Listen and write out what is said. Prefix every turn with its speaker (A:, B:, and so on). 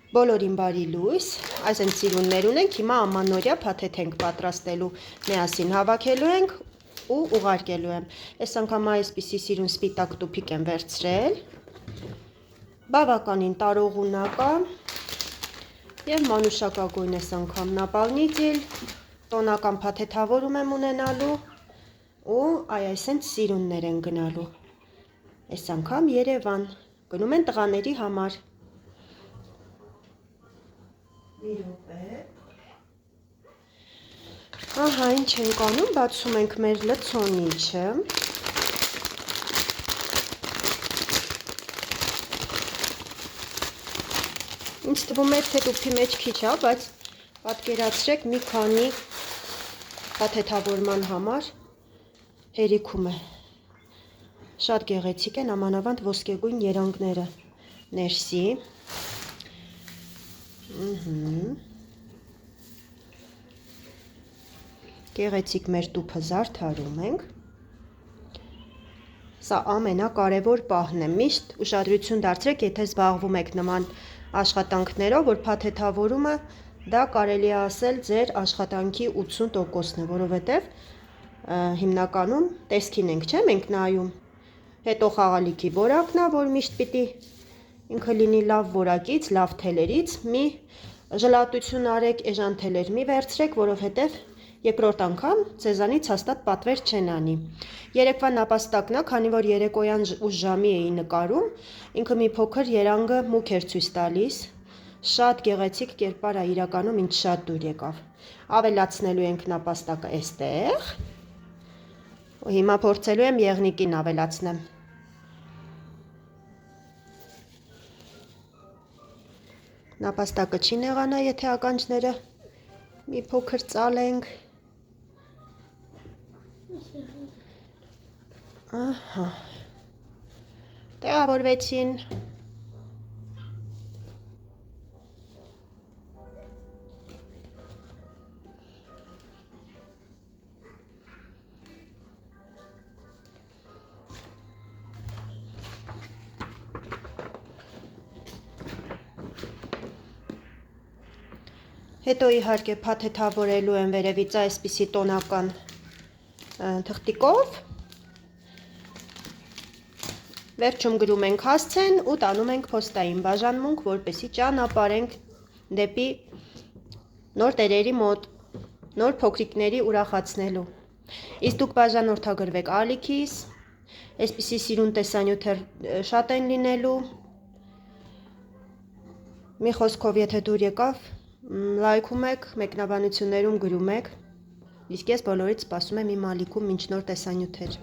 A: Բոլորին բարի լույս, այսինքն սիրուններ ունենք, հիմա ամանորյա փաթեթ ենք պատրաստելու, միասին հավաքելու ենք ու ուղարկելու եմ։ Այս անգամ այսպիսի սիրուն սպիտակ տուփիկ եմ վերցրել, բավականին տարողունակ է և մանուշակագույն այս անգամ նապալնիծիլ, տոնական փաթեթավորում եմ ունենալու ու այսինքն սիրուններ են գնալու, այս անգամ Երևան, գնում են տղաների համար։ Ահա ինչ ենք անում, բացում ենք մեր լցոնիչը, ինձ թվում է, թե տուփի մեջ քիչ է, բայց պատկերացրեք մի քանի փաթեթավորման համար հերիքում է, շատ գեղեցիկ են, ամանավանդ ոսկեգույն երանգները ներսի, գեղեցիկ մեր տուփը զարդարում ենք, սա ամենակարևոր պահն է, միշտ ուշադրություն դարձրեք, եթե զբաղվում եք նման աշխատանքներով, որ փաթեթավորումը դա կարելի է ասել ձեր աշխատանքի 80%-ն է, որովհետև հիմնականում տեսքին ենք, չէ՞, մենք նայում, հետո խաղալիքի որակն է, որ միշտ պիտի ինքը լինի լավ որակից, լավ թելերից, մի ժլատություն արեք, էժան թելեր մի վերցրեք, որովհետև երկրորդ անգամ ձեզանից հաստատ պատվեր չեն անի։ Երեկվա նապաստակն է, քանի որ երեկոյան ուշ ժամի էի նկարում, ինքը մի փոքր երանգը մուգ էր ցույց տալիս, շատ գեղեցիկ կերպար է, իրականում ինձ շատ դուր եկավ։ Ավելացնելու ենք նապաստակը այստեղ, ու հիմա փորձելու եմ եղնիկին ավելացնեմ։ Նապաստակը չի նեղանա, եթե ականջները մի փոքր ծալենք։ Ահա, տեղավորվեցին։ Հետո իհարկե փաթեթավորելու եմ վերևից այսպիսի տոնական թղթիկով, վերջում գրում ենք հասցեն ու տանում ենք փոստային բաժանմունք, որպեսզի ճանապարհենք դեպի նոր տերերի մոտ, նոր փոքրիկների ուրախացնելու։ Իսկ դուք բաժանորդագրվեք ալիքիս, այսպիսի սիրուն տեսանյութեր շատ են լինելու, մի խոսքով եթե դուր եկավ, լայքում եք, մեկնաբանություններում գրում եք, իսկ ես բոլորից սպասում եմ իմ ալիքում մինչ նոր տեսանյութեր։